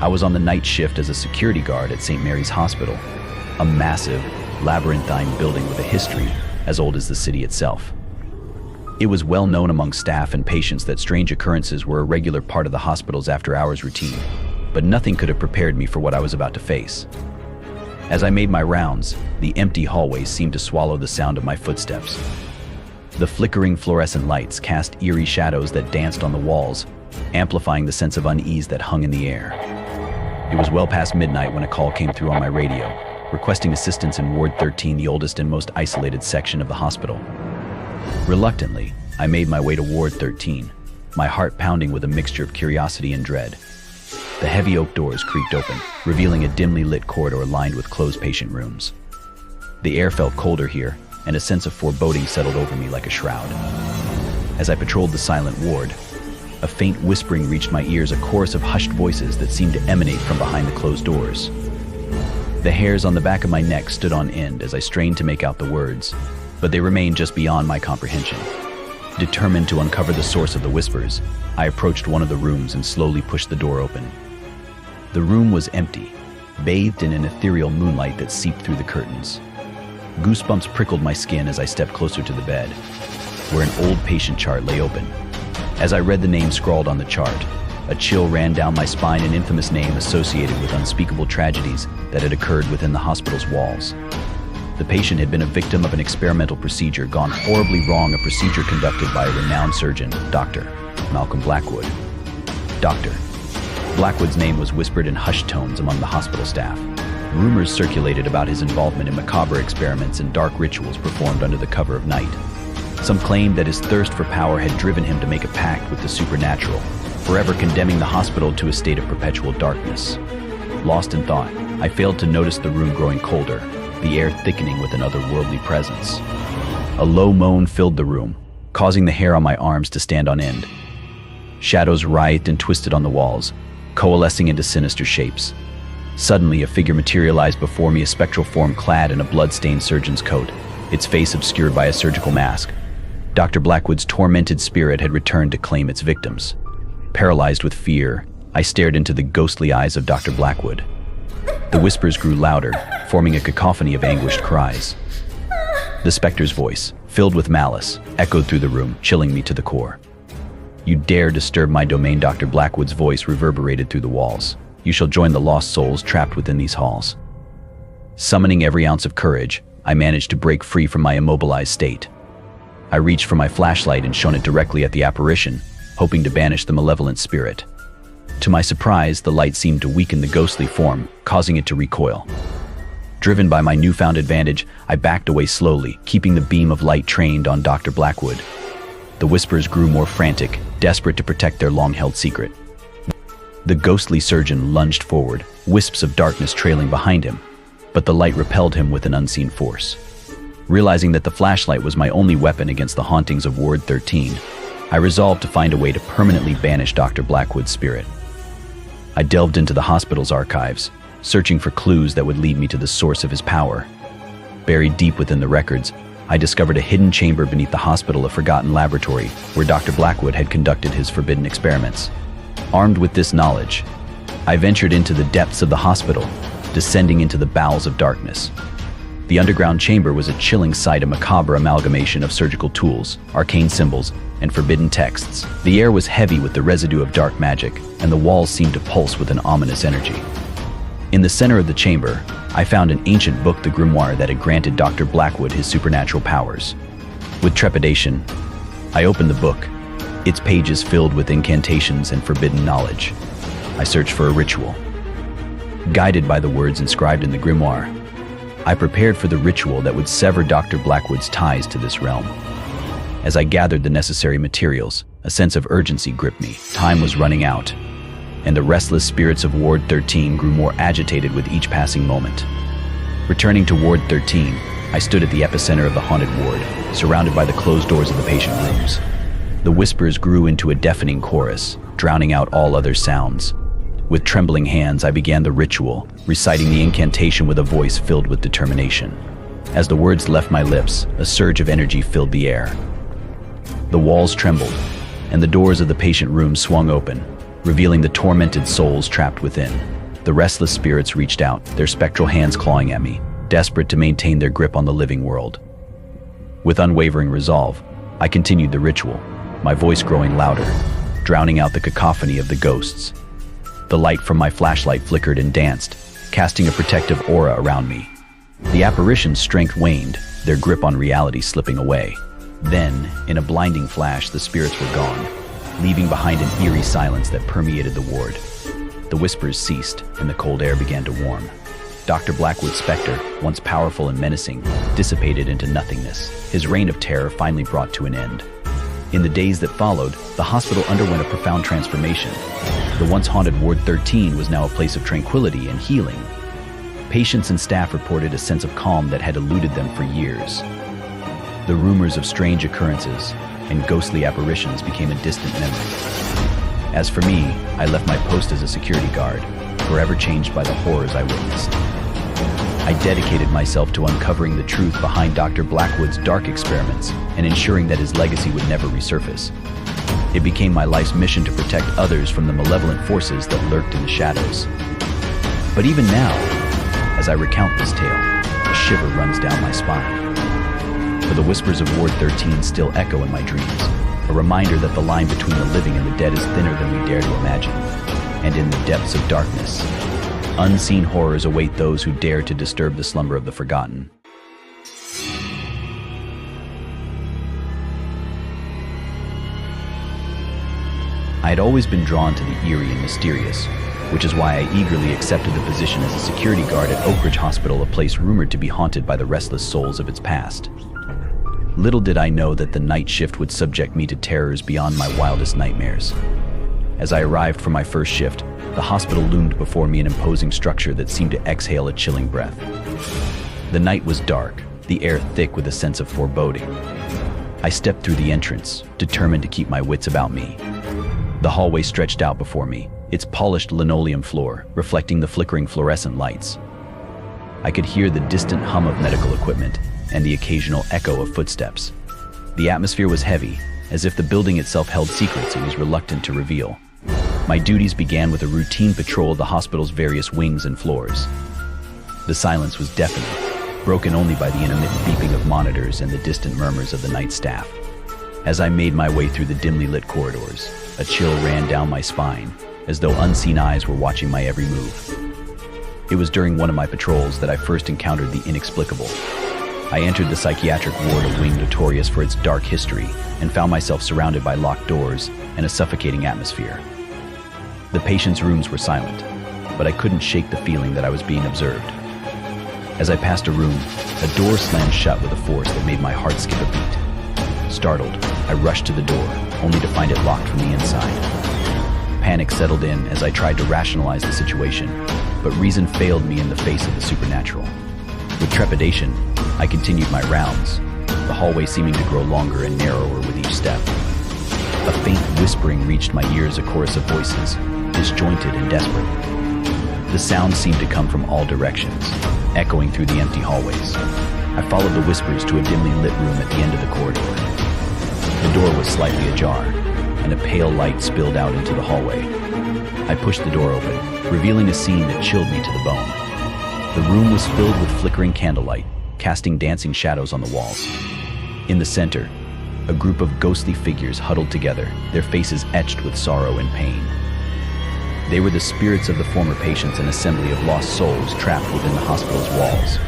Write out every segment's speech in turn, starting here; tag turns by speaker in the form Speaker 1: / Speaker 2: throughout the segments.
Speaker 1: I was on the night shift as a security guard at St. Mary's Hospital, a massive, labyrinthine building with a history as old as the city itself. It was well known among staff and patients that strange occurrences were a regular part of the hospital's after-hours routine, but nothing could have prepared me for what I was about to face. As I made my rounds, the empty hallways seemed to swallow the sound of my footsteps. The flickering fluorescent lights cast eerie shadows that danced on the walls, amplifying the sense of unease that hung in the air. It was well past midnight when a call came through on my radio, requesting assistance in Ward 13, the oldest and most isolated section of the hospital. Reluctantly, I made my way to Ward 13, my heart pounding with a mixture of curiosity and dread. The heavy oak doors creaked open, revealing a dimly lit corridor lined with closed patient rooms. The air felt colder here, and a sense of foreboding settled over me like a shroud. As I patrolled the silent ward, a faint whispering reached my ears, a chorus of hushed voices that seemed to emanate from behind the closed doors. The hairs on the back of my neck stood on end as I strained to make out the words, but they remained just beyond my comprehension. Determined to uncover the source of the whispers, I approached one of the rooms and slowly pushed the door open. The room was empty, bathed in an ethereal moonlight that seeped through the curtains. Goosebumps prickled my skin as I stepped closer to the bed, where an old patient chart lay open. As I read the name scrawled on the chart, a chill ran down my spine, an infamous name associated with unspeakable tragedies that had occurred within the hospital's walls. The patient had been a victim of an experimental procedure gone horribly wrong, a procedure conducted by a renowned surgeon, Dr. Malcolm Blackwood. Dr. Blackwood's name was whispered in hushed tones among the hospital staff. Rumors circulated about his involvement in macabre experiments and dark rituals performed under the cover of night. Some claimed that his thirst for power had driven him to make a pact with the supernatural, forever condemning the hospital to a state of perpetual darkness. Lost in thought, I failed to notice the room growing colder, the air thickening with an otherworldly presence. A low moan filled the room, causing the hair on my arms to stand on end. Shadows writhed and twisted on the walls, coalescing into sinister shapes. Suddenly, a figure materialized before me, a spectral form clad in a blood-stained surgeon's coat, its face obscured by a surgical mask. Dr. Blackwood's tormented spirit had returned to claim its victims. Paralyzed with fear, I stared into the ghostly eyes of Dr. Blackwood. The whispers grew louder, forming a cacophony of anguished cries. The specter's voice, filled with malice, echoed through the room, chilling me to the core. "You dare disturb my domain," Dr. Blackwood's voice reverberated through the walls. "You shall join the lost souls trapped within these halls." Summoning every ounce of courage, I managed to break free from my immobilized state. I reached for my flashlight and shone it directly at the apparition, hoping to banish the malevolent spirit. To my surprise, the light seemed to weaken the ghostly form, causing it to recoil. Driven by my newfound advantage, I backed away slowly, keeping the beam of light trained on Dr. Blackwood. The whispers grew more frantic, desperate to protect their long-held secret. The ghostly surgeon lunged forward, wisps of darkness trailing behind him, but the light repelled him with an unseen force. Realizing that the flashlight was my only weapon against the hauntings of Ward 13, I resolved to find a way to permanently banish Dr. Blackwood's spirit. I delved into the hospital's archives, searching for clues that would lead me to the source of his power. Buried deep within the records, I discovered a hidden chamber beneath the hospital, a forgotten laboratory where Dr. Blackwood had conducted his forbidden experiments. Armed with this knowledge, I ventured into the depths of the hospital, descending into the bowels of darkness. The underground chamber was a chilling sight, a macabre amalgamation of surgical tools, arcane symbols, and forbidden texts. The air was heavy with the residue of dark magic, and the walls seemed to pulse with an ominous energy. In the center of the chamber, I found an ancient book, the grimoire that had granted Dr. Blackwood his supernatural powers. With trepidation, I opened the book, its pages filled with incantations and forbidden knowledge. I searched for a ritual. Guided by the words inscribed in the grimoire, I prepared for the ritual that would sever Dr. Blackwood's ties to this realm. As I gathered the necessary materials, a sense of urgency gripped me. Time was running out, and the restless spirits of Ward 13 grew more agitated with each passing moment. Returning to Ward 13, I stood at the epicenter of the haunted ward, surrounded by the closed doors of the patient rooms. The whispers grew into a deafening chorus, drowning out all other sounds. With trembling hands, I began the ritual, reciting the incantation with a voice filled with determination. As the words left my lips, a surge of energy filled the air. The walls trembled, and the doors of the patient room swung open, revealing the tormented souls trapped within. The restless spirits reached out, their spectral hands clawing at me, desperate to maintain their grip on the living world. With unwavering resolve, I continued the ritual, my voice growing louder, drowning out the cacophony of the ghosts. The light from my flashlight flickered and danced, casting a protective aura around me. The apparition's strength waned, their grip on reality slipping away. Then, in a blinding flash, the spirits were gone, leaving behind an eerie silence that permeated the ward. The whispers ceased, and the cold air began to warm. Dr. Blackwood's specter, once powerful and menacing, dissipated into nothingness, his reign of terror finally brought to an end. In the days that followed, the hospital underwent a profound transformation. The once haunted Ward 13 was now a place of tranquility and healing. Patients and staff reported a sense of calm that had eluded them for years. The rumors of strange occurrences and ghostly apparitions became a distant memory. As for me, I left my post as a security guard, forever changed by the horrors I witnessed. I dedicated myself to uncovering the truth behind Dr. Blackwood's dark experiments and ensuring that his legacy would never resurface. It became my life's mission to protect others from the malevolent forces that lurked in the shadows. But even now, as I recount this tale, a shiver runs down my spine. For the whispers of Ward 13 still echo in my dreams, a reminder that the line between the living and the dead is thinner than we dare to imagine. And in the depths of darkness, unseen horrors await those who dare to disturb the slumber of the forgotten. I had always been drawn to the eerie and mysterious, which is why I eagerly accepted the position as a security guard at Oak Ridge Hospital, a place rumored to be haunted by the restless souls of its past. Little did I know that the night shift would subject me to terrors beyond my wildest nightmares. As I arrived for my first shift, the hospital loomed before me, an imposing structure that seemed to exhale a chilling breath. The night was dark, the air thick with a sense of foreboding. I stepped through the entrance, determined to keep my wits about me. The hallway stretched out before me, its polished linoleum floor reflecting the flickering fluorescent lights. I could hear the distant hum of medical equipment and the occasional echo of footsteps. The atmosphere was heavy, as if the building itself held secrets it was reluctant to reveal. My duties began with a routine patrol of the hospital's various wings and floors. The silence was deafening, broken only by the intermittent beeping of monitors and the distant murmurs of the night staff. As I made my way through the dimly lit corridors, a chill ran down my spine, as though unseen eyes were watching my every move. It was during one of my patrols that I first encountered the inexplicable. I entered the psychiatric ward, a wing notorious for its dark history, and found myself surrounded by locked doors and a suffocating atmosphere. The patients' rooms were silent, but I couldn't shake the feeling that I was being observed. As I passed a room, a door slammed shut with a force that made my heart skip a beat. Startled, I rushed to the door, only to find it locked from the inside. Panic settled in as I tried to rationalize the situation, but reason failed me in the face of the supernatural. With trepidation, I continued my rounds, the hallway seeming to grow longer and narrower with each step. A faint whispering reached my ears, a chorus of voices, disjointed and desperate. The sound seemed to come from all directions, echoing through the empty hallways. I followed the whispers to a dimly lit room at the end of the corridor. The door was slightly ajar, and a pale light spilled out into the hallway. I pushed the door open, revealing a scene that chilled me to the bone. The room was filled with flickering candlelight, casting dancing shadows on the walls. In the center, a group of ghostly figures huddled together, their faces etched with sorrow and pain. They were the spirits of the former patients, an assembly of lost souls trapped within the hospital's walls.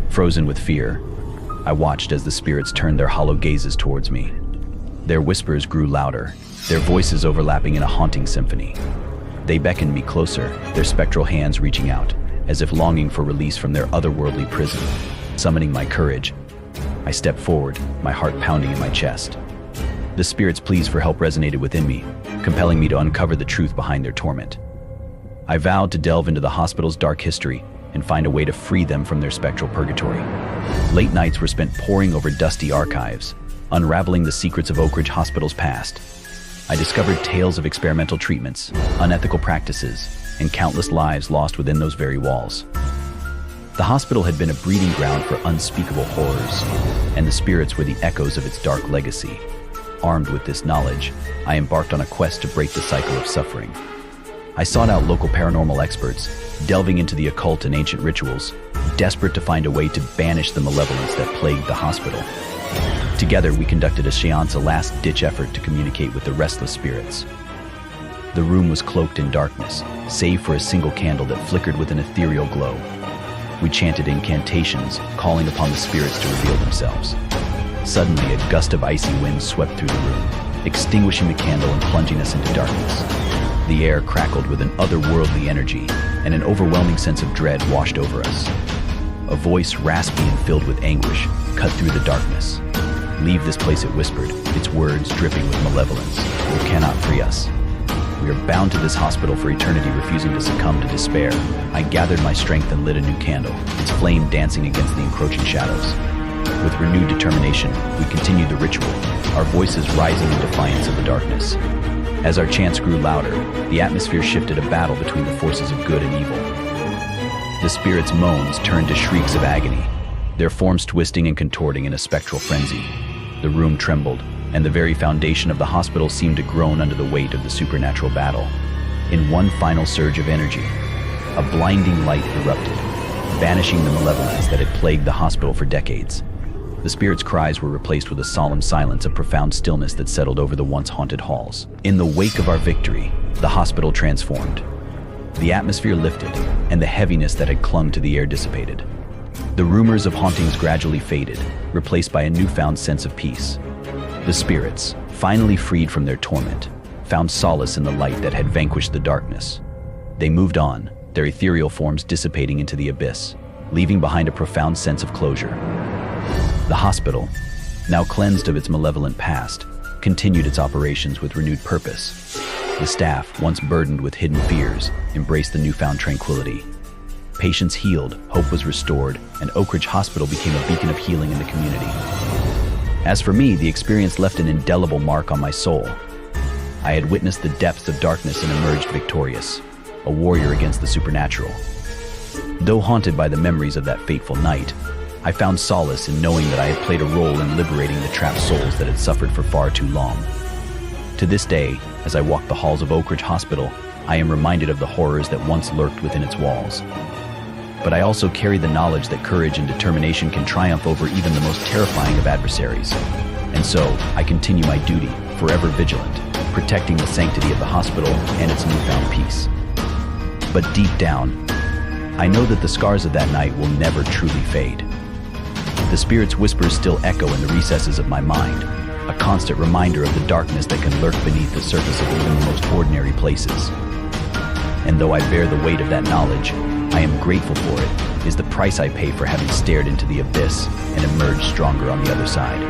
Speaker 1: Frozen with fear, I watched as the spirits turned their hollow gazes towards me. Their whispers grew louder, their voices overlapping in a haunting symphony. They beckoned me closer, their spectral hands reaching out, as if longing for release from their otherworldly prison. Summoning my courage, I stepped forward, my heart pounding in my chest. The spirits' pleas for help resonated within me, compelling me to uncover the truth behind their torment. I vowed to delve into the hospital's dark history and find a way to free them from their spectral purgatory. Late nights were spent poring over dusty archives, unraveling the secrets of Oak Ridge Hospital's past. I discovered tales of experimental treatments, unethical practices, and countless lives lost within those very walls. The hospital had been a breeding ground for unspeakable horrors, and the spirits were the echoes of its dark legacy. Armed with this knowledge, I embarked on a quest to break the cycle of suffering. I sought out local paranormal experts, delving into the occult and ancient rituals, desperate to find a way to banish the malevolence that plagued the hospital. Together, we conducted a seance, a last-ditch effort to communicate with the restless spirits. The room was cloaked in darkness, save for a single candle that flickered with an ethereal glow. We chanted incantations, calling upon the spirits to reveal themselves. Suddenly, a gust of icy wind swept through the room, extinguishing the candle and plunging us into darkness. The air crackled with an otherworldly energy, and an overwhelming sense of dread washed over us. A voice, raspy and filled with anguish, cut through the darkness. "Leave this place," it whispered, its words dripping with malevolence. "You cannot free us. We are bound to this hospital for eternity," refusing to succumb to despair. I gathered my strength and lit a new candle, its flame dancing against the encroaching shadows. With renewed determination, we continued the ritual, our voices rising in defiance of the darkness. As our chants grew louder, the atmosphere shifted, a battle between the forces of good and evil. The spirits' moans turned to shrieks of agony, their forms twisting and contorting in a spectral frenzy. The room trembled, and the very foundation of the hospital seemed to groan under the weight of the supernatural battle. In one final surge of energy, a blinding light erupted, banishing the malevolence that had plagued the hospital for decades. The spirits' cries were replaced with a solemn silence, a profound stillness that settled over the once haunted halls. In the wake of our victory, the hospital transformed. The atmosphere lifted, and the heaviness that had clung to the air dissipated. The rumors of hauntings gradually faded, replaced by a newfound sense of peace. The spirits, finally freed from their torment, found solace in the light that had vanquished the darkness. They moved on, their ethereal forms dissipating into the abyss, leaving behind a profound sense of closure. The hospital, now cleansed of its malevolent past, continued its operations with renewed purpose. The staff, once burdened with hidden fears, embraced the newfound tranquility. Patients healed, hope was restored, and Oak Ridge Hospital became a beacon of healing in the community. As for me, the experience left an indelible mark on my soul. I had witnessed the depths of darkness and emerged victorious, a warrior against the supernatural. Though haunted by the memories of that fateful night, I found solace in knowing that I had played a role in liberating the trapped souls that had suffered for far too long. To this day, as I walk the halls of Oak Ridge Hospital, I am reminded of the horrors that once lurked within its walls. But I also carry the knowledge that courage and determination can triumph over even the most terrifying of adversaries. And so, I continue my duty, forever vigilant, protecting the sanctity of the hospital and its newfound peace. But deep down, I know that the scars of that night will never truly fade. The spirit's whispers still echo in the recesses of my mind, a constant reminder of the darkness that can lurk beneath the surface of even the most ordinary places. And though I bear the weight of that knowledge, I am grateful for it, is the price I pay for having stared into the abyss and emerged stronger on the other side.